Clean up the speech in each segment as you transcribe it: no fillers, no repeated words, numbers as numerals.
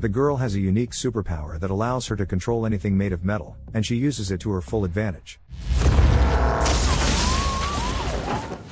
The girl has a unique superpower that allows her to control anything made of metal, and she uses it to her full advantage.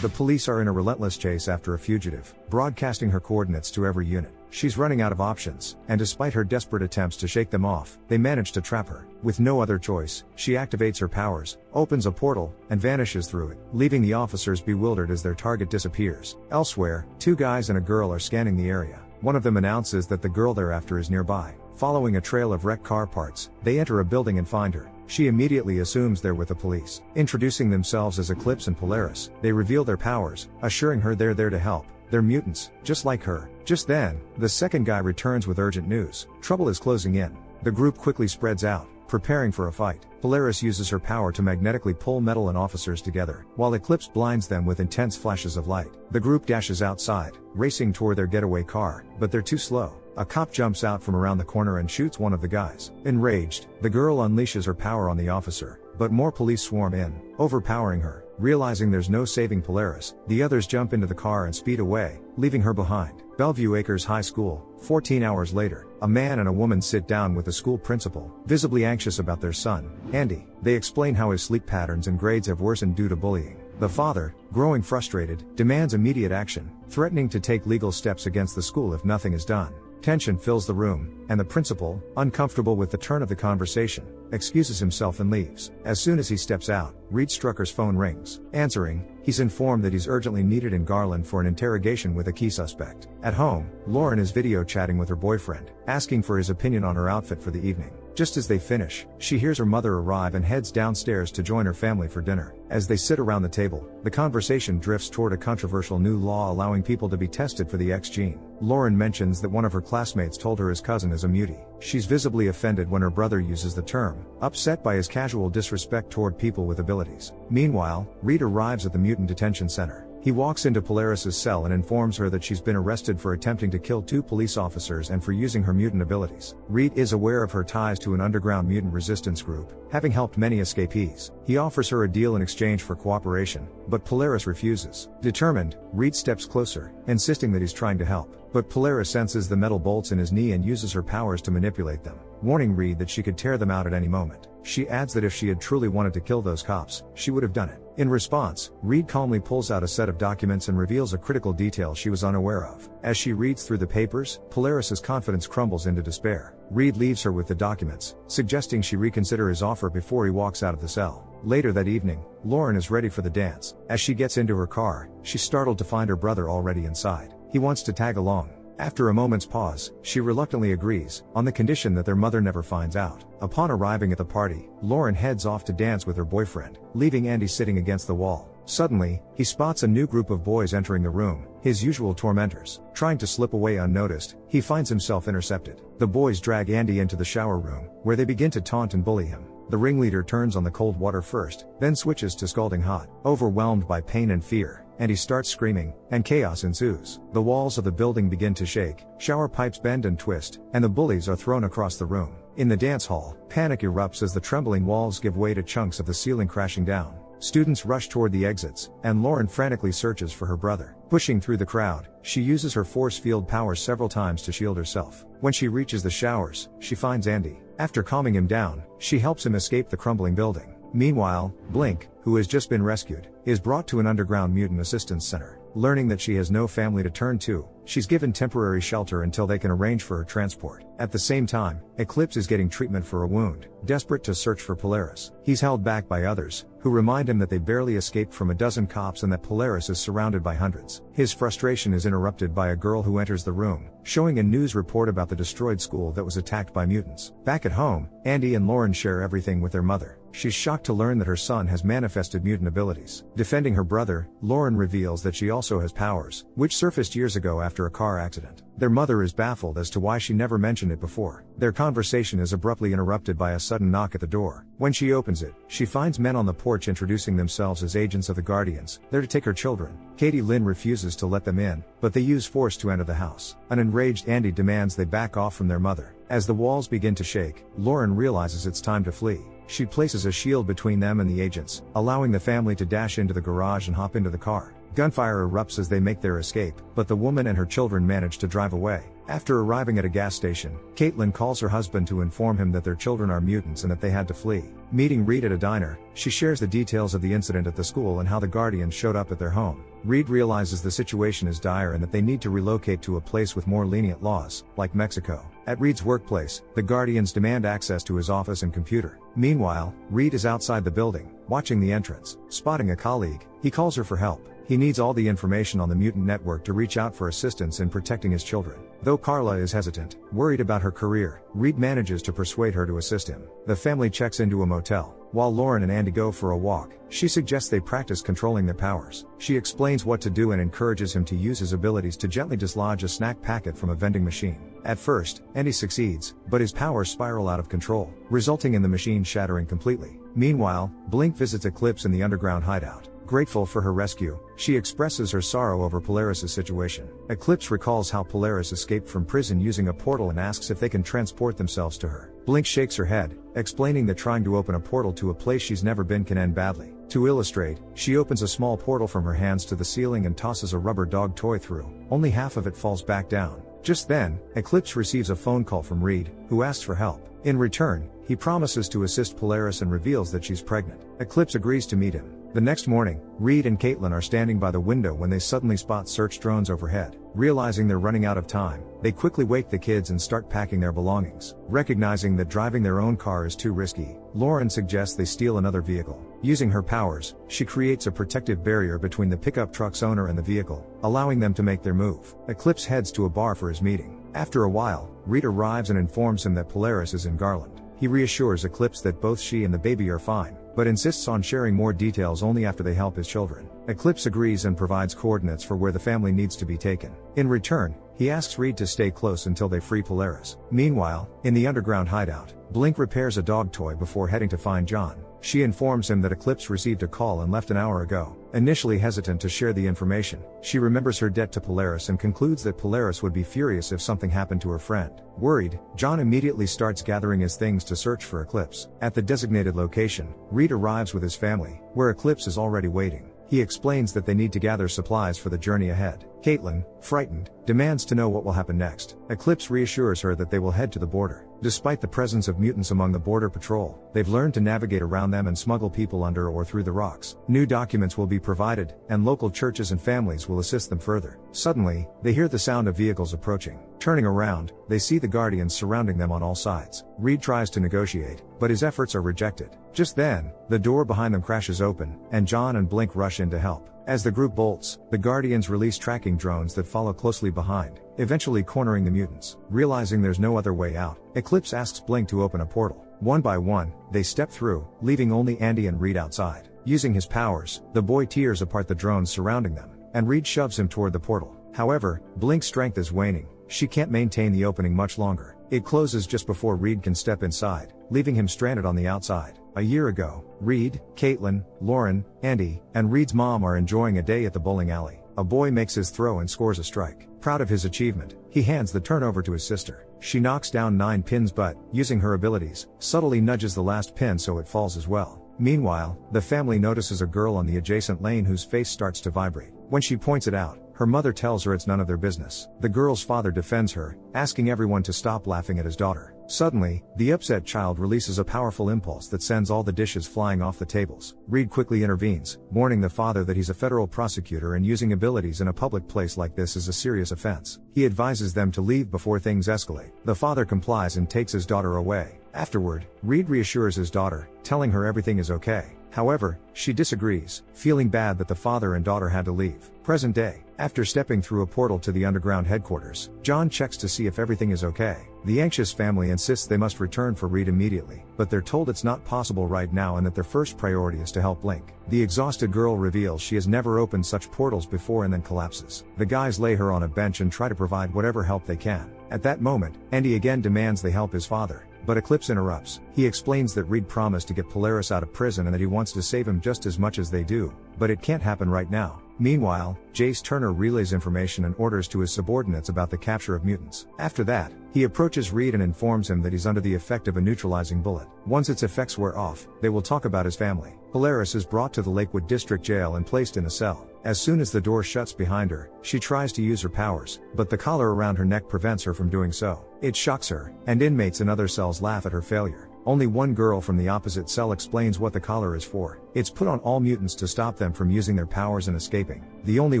The police are in a relentless chase after a fugitive, broadcasting her coordinates to every unit. She's running out of options, and despite her desperate attempts to shake them off, they manage to trap her. With no other choice, she activates her powers, opens a portal, and vanishes through it, leaving the officers bewildered as their target disappears. Elsewhere, two guys and a girl are scanning the area. One of them announces that the girl they're after is nearby. Following a trail of wrecked car parts, they enter a building and find her. She immediately assumes they're with the police. Introducing themselves as Eclipse and Polaris, they reveal their powers, assuring her they're there to help. They're mutants, just like her. Just then, the second guy returns with urgent news. Trouble is closing in. The group quickly spreads out, preparing for a fight. Polaris uses her power to magnetically pull metal and officers together, while Eclipse blinds them with intense flashes of light. The group dashes outside, racing toward their getaway car, but they're too slow. A cop jumps out from around the corner and shoots one of the guys. Enraged, the girl unleashes her power on the officer, but more police swarm in, overpowering her. Realizing there's no saving Polaris, the others jump into the car and speed away, leaving her behind. Bellevue Acres High School. 14 hours later, a man and a woman sit down with the school principal, visibly anxious about their son, Andy. They explain how his sleep patterns and grades have worsened due to bullying. The father, growing frustrated, demands immediate action, threatening to take legal steps against the school if nothing is done. Tension fills the room, and the principal, uncomfortable with the turn of the conversation, excuses himself and leaves. As soon as he steps out, Reed Strucker's phone rings. Answering, he's informed that he's urgently needed in Garland for an interrogation with a key suspect. At home, Lauren is video chatting with her boyfriend, asking for his opinion on her outfit for the evening. Just as they finish, she hears her mother arrive and heads downstairs to join her family for dinner. As they sit around the table, the conversation drifts toward a controversial new law allowing people to be tested for the X gene. Lauren mentions that one of her classmates told her his cousin is a mutie. She's visibly offended when her brother uses the term, upset by his casual disrespect toward people with abilities. Meanwhile, Reed arrives at the mutant detention center. He walks into Polaris's cell and informs her that she's been arrested for attempting to kill 2 police officers and for using her mutant abilities. Reed is aware of her ties to an underground mutant resistance group, having helped many escapees. He offers her a deal in exchange for cooperation, but Polaris refuses. Determined, Reed steps closer, insisting that he's trying to help. But Polaris senses the metal bolts in his knee and uses her powers to manipulate them, warning Reed that she could tear them out at any moment. She adds that if she had truly wanted to kill those cops, she would have done it. In response, Reed calmly pulls out a set of documents and reveals a critical detail she was unaware of. As she reads through the papers, Polaris's confidence crumbles into despair. Reed leaves her with the documents, suggesting she reconsider his offer before he walks out of the cell. Later that evening, Lauren is ready for the dance. As she gets into her car, she's startled to find her brother already inside. He wants to tag along. After a moment's pause, she reluctantly agrees, on the condition that their mother never finds out. Upon arriving at the party, Lauren heads off to dance with her boyfriend, leaving Andy sitting against the wall. Suddenly, he spots a new group of boys entering the room, his usual tormentors. Trying to slip away unnoticed, he finds himself intercepted. The boys drag Andy into the shower room, where they begin to taunt and bully him. The ringleader turns on the cold water first, then switches to scalding hot. Overwhelmed by pain and fear, Andy starts screaming, and chaos ensues. The walls of the building begin to shake, shower pipes bend and twist, and the bullies are thrown across the room. In the dance hall, panic erupts as the trembling walls give way to chunks of the ceiling crashing down. Students rush toward the exits, and Lauren frantically searches for her brother. Pushing through the crowd, she uses her force field powers several times to shield herself. When she reaches the showers, she finds Andy. After calming him down, she helps him escape the crumbling building. Meanwhile, Blink, who has just been rescued, is brought to an underground mutant assistance center. Learning that she has no family to turn to, she's given temporary shelter until they can arrange for her transport. At the same time, Eclipse is getting treatment for a wound, desperate to search for Polaris. He's held back by others, who remind him that they barely escaped from a dozen cops and that Polaris is surrounded by hundreds. His frustration is interrupted by a girl who enters the room, showing a news report about the destroyed school that was attacked by mutants. Back at home, Andy and Lauren share everything with their mother. She's shocked to learn that her son has manifested mutant abilities. Defending her brother, Lauren reveals that she also has powers, which surfaced years ago after a car accident. Their mother is baffled as to why she never mentioned it before. Their conversation is abruptly interrupted by a sudden knock at the door. When she opens it, she finds men on the porch introducing themselves as agents of the Guardians, there to take her children. Katie Lynn refuses to let them in, but they use force to enter the house. An enraged Andy demands they back off from their mother. As the walls begin to shake, Lauren realizes it's time to flee. She places a shield between them and the agents, allowing the family to dash into the garage and hop into the car. Gunfire erupts as they make their escape, but the woman and her children manage to drive away. After arriving at a gas station, Caitlin calls her husband to inform him that their children are mutants and that they had to flee. Meeting Reed at a diner, she shares the details of the incident at the school and how the Guardians showed up at their home. Reed realizes the situation is dire and that they need to relocate to a place with more lenient laws, like Mexico. At Reed's workplace, the Guardians demand access to his office and computer. Meanwhile, Reed is outside the building, watching the entrance. Spotting a colleague, he calls her for help. He needs all the information on the mutant network to reach out for assistance in protecting his children. Though Carla is hesitant, worried about her career, Reed manages to persuade her to assist him. The family checks into a motel. While Lauren and Andy go for a walk, she suggests they practice controlling their powers. She explains what to do and encourages him to use his abilities to gently dislodge a snack packet from a vending machine. At first, Andy succeeds, but his powers spiral out of control, resulting in the machine shattering completely. Meanwhile, Blink visits Eclipse in the underground hideout. Grateful for her rescue, she expresses her sorrow over Polaris' situation. Eclipse recalls how Polaris escaped from prison using a portal and asks if they can transport themselves to her. Blink shakes her head, explaining that trying to open a portal to a place she's never been can end badly. To illustrate, she opens a small portal from her hands to the ceiling and tosses a rubber dog toy through. Only half of it falls back down. Just then, Eclipse receives a phone call from Reed, who asks for help. In return, he promises to assist Polaris and reveals that she's pregnant. Eclipse agrees to meet him. The next morning, Reed and Caitlin are standing by the window when they suddenly spot search drones overhead. Realizing they're running out of time, they quickly wake the kids and start packing their belongings. Recognizing that driving their own car is too risky, Lauren suggests they steal another vehicle. Using her powers, she creates a protective barrier between the pickup truck's owner and the vehicle, allowing them to make their move. Eclipse heads to a bar for his meeting. After a while, Reed arrives and informs him that Polaris is in Garland. He reassures Eclipse that both she and the baby are fine, but insists on sharing more details only after they help his children. Eclipse agrees and provides coordinates for where the family needs to be taken. In return, he asks Reed to stay close until they free Polaris. Meanwhile, in the underground hideout, Blink repairs a dog toy before heading to find John. She informs him that Eclipse received a call and left an hour ago. Initially hesitant to share the information, she remembers her debt to Polaris and concludes that Polaris would be furious if something happened to her friend. Worried, John immediately starts gathering his things to search for Eclipse. At the designated location, Reed arrives with his family, where Eclipse is already waiting. He explains that they need to gather supplies for the journey ahead. Caitlin, frightened, demands to know what will happen next. Eclipse reassures her that they will head to the border. Despite the presence of mutants among the border patrol, they've learned to navigate around them and smuggle people under or through the rocks. New documents will be provided, and local churches and families will assist them further. Suddenly, they hear the sound of vehicles approaching. Turning around, they see the Guardians surrounding them on all sides. Reed tries to negotiate, but his efforts are rejected. Just then, the door behind them crashes open, and John and Blink rush in to help. As the group bolts, the Guardians release tracking drones that follow closely behind, eventually cornering the mutants. Realizing there's no other way out, Eclipse asks Blink to open a portal. One by one, they step through, leaving only Andy and Reed outside. Using his powers, the boy tears apart the drones surrounding them, and Reed shoves him toward the portal. However, Blink's strength is waning. She can't maintain the opening much longer. It closes just before Reed can step inside, leaving him stranded on the outside. A year ago, Reed, Caitlin, Lauren, Andy, and Reed's mom are enjoying a day at the bowling alley. A boy makes his throw and scores a strike. Proud of his achievement, he hands the turnover to his sister. She knocks down 9 pins but, using her abilities, subtly nudges the last pin so it falls as well. Meanwhile, the family notices a girl on the adjacent lane whose face starts to vibrate. When she points it out, her mother tells her it's none of their business. The girl's father defends her, asking everyone to stop laughing at his daughter. Suddenly, the upset child releases a powerful impulse that sends all the dishes flying off the tables. Reed quickly intervenes, warning the father that he's a federal prosecutor and using abilities in a public place like this is a serious offense. He advises them to leave before things escalate. The father complies and takes his daughter away. Afterward, Reed reassures his daughter, telling her everything is okay. However, she disagrees, feeling bad that the father and daughter had to leave. Present day. After stepping through a portal to the underground headquarters, John checks to see if everything is okay. The anxious family insists they must return for Reed immediately, but they're told it's not possible right now and that their first priority is to help Blink. The exhausted girl reveals she has never opened such portals before and then collapses. The guys lay her on a bench and try to provide whatever help they can. At that moment, Andy again demands they help his father, but Eclipse interrupts. He explains that Reed promised to get Polaris out of prison and that he wants to save him just as much as they do, but it can't happen right now. Meanwhile, Jace Turner relays information and orders to his subordinates about the capture of mutants. After that, he approaches Reed and informs him that he's under the effect of a neutralizing bullet. Once its effects wear off, they will talk about his family. Polaris is brought to the Lakewood District Jail and placed in a cell. As soon as the door shuts behind her, she tries to use her powers, but the collar around her neck prevents her from doing so. It shocks her, and inmates in other cells laugh at her failure. Only one girl from the opposite cell explains what the collar is for. It's put on all mutants to stop them from using their powers and escaping. The only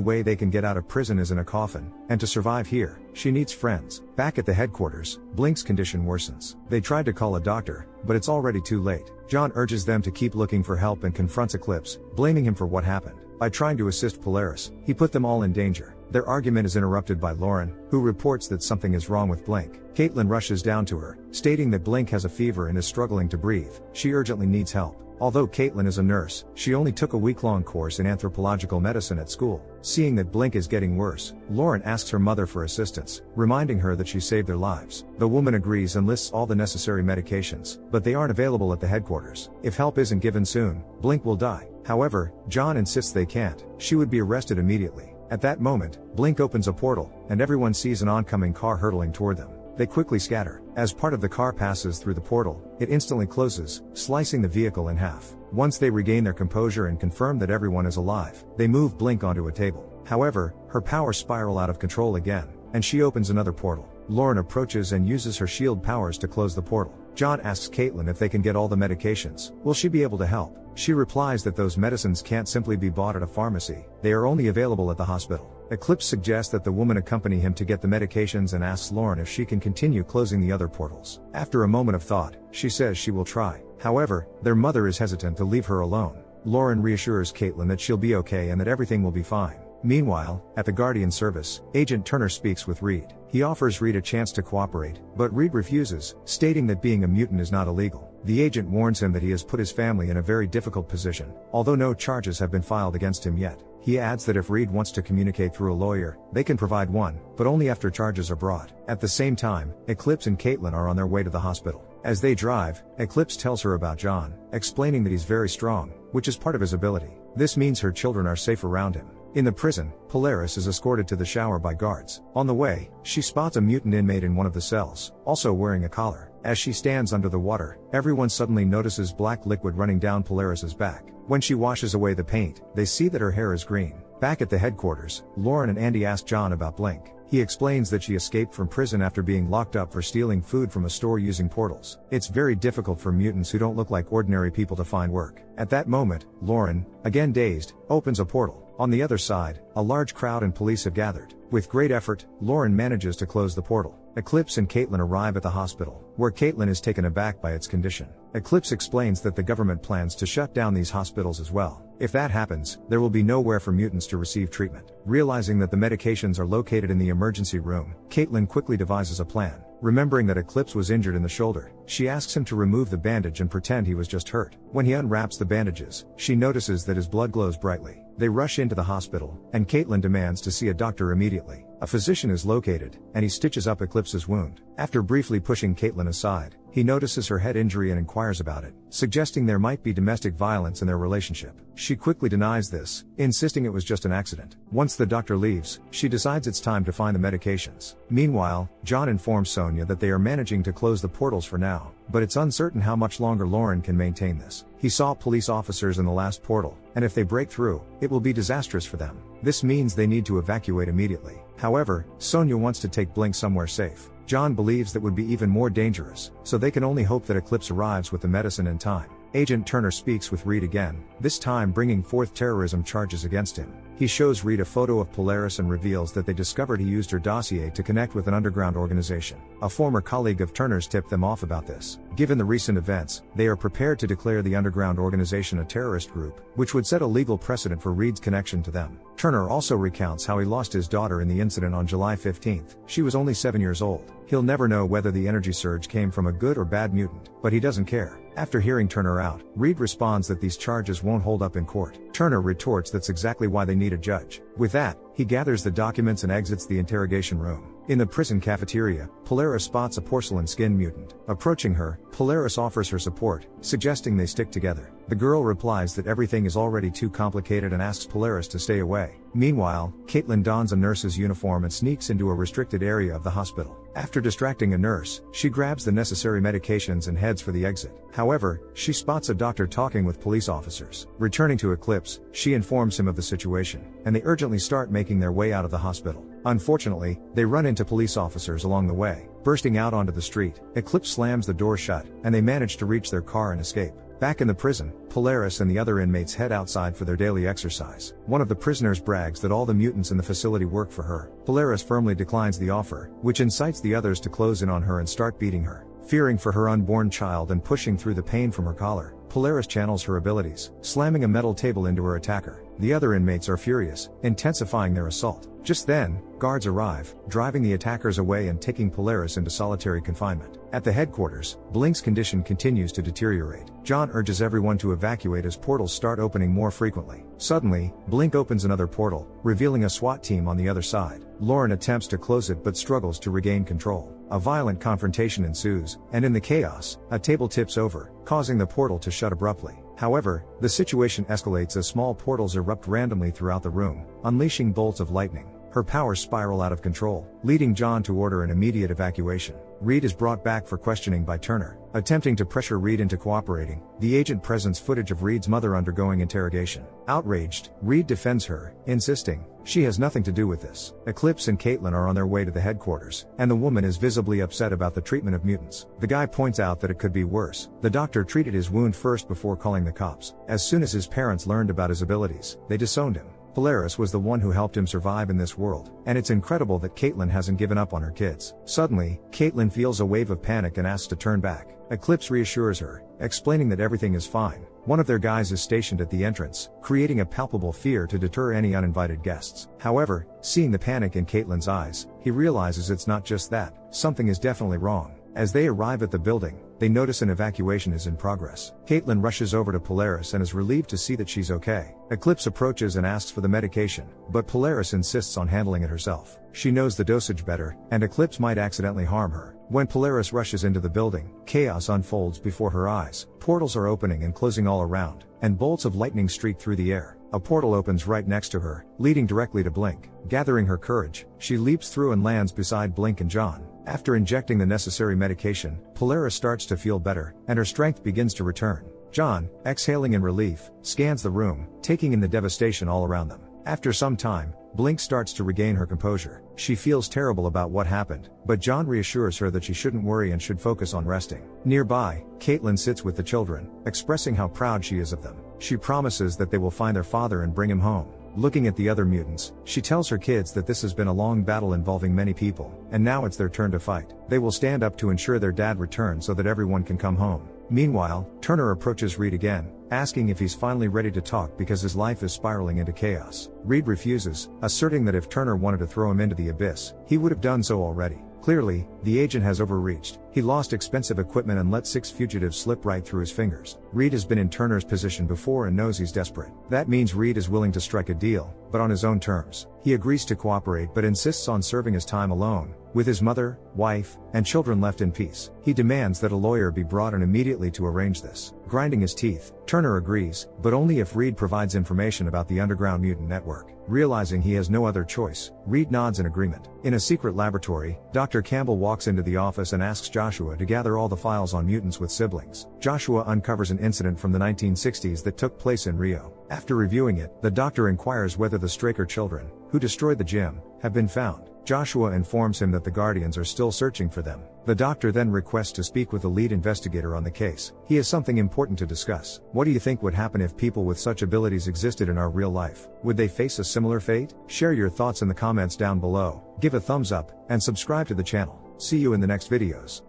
way they can get out of prison is in a coffin, and to survive here, she needs friends. Back at the headquarters, Blink's condition worsens. They tried to call a doctor, but it's already too late. John urges them to keep looking for help and confronts Eclipse, blaming him for what happened. By trying to assist Polaris, he put them all in danger. Their argument is interrupted by Lauren, who reports that something is wrong with Blink. Caitlin rushes down to her, stating that Blink has a fever and is struggling to breathe. She urgently needs help. Although Caitlin is a nurse, she only took a week-long course in anthropological medicine at school. Seeing that Blink is getting worse, Lauren asks her mother for assistance, reminding her that she saved their lives. The woman agrees and lists all the necessary medications, but they aren't available at the headquarters. If help isn't given soon, Blink will die. However, John insists they can't. She would be arrested immediately. At that moment, Blink opens a portal, and everyone sees an oncoming car hurtling toward them. They quickly scatter. As part of the car passes through the portal, it instantly closes, slicing the vehicle in half. Once they regain their composure and confirm that everyone is alive, they move Blink onto a table. However, her powers spiral out of control again, and she opens another portal. Lauren approaches and uses her shield powers to close the portal. John asks Caitlin if they can get all the medications. Will she be able to help? She replies that those medicines can't simply be bought at a pharmacy. They are only available at the hospital. Eclipse suggests that the woman accompany him to get the medications and asks Lauren if she can continue closing the other portals. After a moment of thought, she says she will try. However, their mother is hesitant to leave her alone. Lauren reassures Caitlin that she'll be okay and that everything will be fine. Meanwhile, at the Guardian service, Agent Turner speaks with Reed. He offers Reed a chance to cooperate, but Reed refuses, stating that being a mutant is not illegal. The agent warns him that he has put his family in a very difficult position, although no charges have been filed against him yet. He adds that if Reed wants to communicate through a lawyer, they can provide one, but only after charges are brought. At the same time, Eclipse and Caitlin are on their way to the hospital. As they drive, Eclipse tells her about John, explaining that he's very strong, which is part of his ability. This means her children are safe around him. In the prison, Polaris is escorted to the shower by guards. On the way, she spots a mutant inmate in one of the cells, also wearing a collar. As she stands under the water, everyone suddenly notices black liquid running down Polaris's back. When she washes away the paint, they see that her hair is green. Back at the headquarters, Lauren and Andy ask John about Blink. He explains that she escaped from prison after being locked up for stealing food from a store using portals. It's very difficult for mutants who don't look like ordinary people to find work. At that moment, Lauren, again dazed, opens a portal. On the other side, a large crowd and police have gathered. With great effort, Lauren manages to close the portal. Eclipse and Caitlin arrive at the hospital, where Caitlin is taken aback by its condition. Eclipse explains that the government plans to shut down these hospitals as well. If that happens, there will be nowhere for mutants to receive treatment. Realizing that the medications are located in the emergency room, Caitlin quickly devises a plan. Remembering that Eclipse was injured in the shoulder, she asks him to remove the bandage and pretend he was just hurt. When he unwraps the bandages, she notices that his blood glows brightly. They rush into the hospital, and Caitlin demands to see a doctor immediately. A physician is located, and he stitches up Eclipse's wound. After briefly pushing Caitlin aside, he notices her head injury and inquires about it, suggesting there might be domestic violence in their relationship. She quickly denies this, insisting it was just an accident. Once the doctor leaves, she decides it's time to find the medications. Meanwhile, John informs Sonia that they are managing to close the portals for now, but it's uncertain how much longer Lauren can maintain this. He saw police officers in the last portal, and if they break through, it will be disastrous for them. This means they need to evacuate immediately. However, Sonia wants to take Blink somewhere safe. John believes that would be even more dangerous, so they can only hope that Eclipse arrives with the medicine in time. Agent Turner speaks with Reed again, this time bringing forth terrorism charges against him. He shows Reed a photo of Polaris and reveals that they discovered he used her dossier to connect with an underground organization. A former colleague of Turner's tipped them off about this. Given the recent events, they are prepared to declare the underground organization a terrorist group, which would set a legal precedent for Reed's connection to them. Turner also recounts how he lost his daughter in the incident on July 15th. She was only 7 years old. He'll never know whether the energy surge came from a good or bad mutant, but he doesn't care. After hearing Turner out, Reed responds that these charges won't hold up in court. Turner retorts that's exactly why they need a judge. With that, he gathers the documents and exits the interrogation room. In the prison cafeteria, Polaris spots a porcelain-skinned mutant. Approaching her, Polaris offers her support, suggesting they stick together. The girl replies that everything is already too complicated and asks Polaris to stay away. Meanwhile, Caitlin dons a nurse's uniform and sneaks into a restricted area of the hospital. After distracting a nurse, she grabs the necessary medications and heads for the exit. However, she spots a doctor talking with police officers. Returning to Eclipse, she informs him of the situation, and they urgently start making their way out of the hospital. Unfortunately, they run into police officers along the way. Bursting out onto the street, Eclipse slams the door shut, and they manage to reach their car and escape. Back in the prison, Polaris and the other inmates head outside for their daily exercise. One of the prisoners brags that all the mutants in the facility work for her. Polaris firmly declines the offer, which incites the others to close in on her and start beating her. Fearing for her unborn child and pushing through the pain from her collar, Polaris channels her abilities, slamming a metal table into her attacker. The other inmates are furious, intensifying their assault. Just then, guards arrive, driving the attackers away and taking Polaris into solitary confinement. At the headquarters, Blink's condition continues to deteriorate. John urges everyone to evacuate as portals start opening more frequently. Suddenly, Blink opens another portal, revealing a SWAT team on the other side. Lauren attempts to close it but struggles to regain control. A violent confrontation ensues, and in the chaos, a table tips over, causing the portal to shut abruptly. However, the situation escalates as small portals erupt randomly throughout the room, unleashing bolts of lightning. Her powers spiral out of control, leading John to order an immediate evacuation. Reed is brought back for questioning by Turner. Attempting to pressure Reed into cooperating, the agent presents footage of Reed's mother undergoing interrogation. Outraged, Reed defends her, insisting she has nothing to do with this. Eclipse and Caitlin are on their way to the headquarters, and the woman is visibly upset about the treatment of mutants. The guy points out that it could be worse. The doctor treated his wound first before calling the cops. As soon as his parents learned about his abilities, they disowned him. Polaris was the one who helped him survive in this world, and it's incredible that Caitlin hasn't given up on her kids. Suddenly, Caitlin feels a wave of panic and asks to turn back. Eclipse reassures her, explaining that everything is fine. One of their guys is stationed at the entrance, creating a palpable fear to deter any uninvited guests. However, seeing the panic in Caitlin's eyes, he realizes it's not just that, something is definitely wrong. As they arrive at the building, they notice an evacuation is in progress. Caitlin rushes over to Polaris and is relieved to see that she's okay. Eclipse approaches and asks for the medication, but Polaris insists on handling it herself. She knows the dosage better, and Eclipse might accidentally harm her. When Polaris rushes into the building, chaos unfolds before her eyes. Portals are opening and closing all around, and bolts of lightning streak through the air. A portal opens right next to her, leading directly to Blink. Gathering her courage, she leaps through and lands beside Blink and John. After injecting the necessary medication, Polaris starts to feel better, and her strength begins to return. John, exhaling in relief, scans the room, taking in the devastation all around them. After some time, Blink starts to regain her composure. She feels terrible about what happened, but John reassures her that she shouldn't worry and should focus on resting. Nearby, Caitlin sits with the children, expressing how proud she is of them. She promises that they will find their father and bring him home. Looking at the other mutants, she tells her kids that this has been a long battle involving many people, and now it's their turn to fight. They will stand up to ensure their dad returns so that everyone can come home. Meanwhile, Turner approaches Reed again, asking if he's finally ready to talk because his life is spiraling into chaos. Reed refuses, asserting that if Turner wanted to throw him into the abyss, he would have done so already. Clearly, the agent has overreached. He lost expensive equipment and let 6 fugitives slip right through his fingers. Reed has been in Turner's position before and knows he's desperate. That means Reed is willing to strike a deal, but on his own terms. He agrees to cooperate but insists on serving his time alone, with his mother, wife, and children left in peace. He demands that a lawyer be brought in immediately to arrange this. Grinding his teeth, Turner agrees, but only if Reed provides information about the underground mutant network. Realizing he has no other choice, Reed nods in agreement. In a secret laboratory, Dr. Campbell walks into the office and asks Joshua to gather all the files on mutants with siblings. Joshua uncovers an incident from the 1960s that took place in Rio. After reviewing it, the doctor inquires whether the Straker children, who destroyed the gym, have been found. Joshua informs him that the Guardians are still searching for them. The doctor then requests to speak with the lead investigator on the case. He has something important to discuss. What do you think would happen if people with such abilities existed in our real life? Would they face a similar fate? Share your thoughts in the comments down below, give a thumbs up, and subscribe to the channel. See you in the next videos.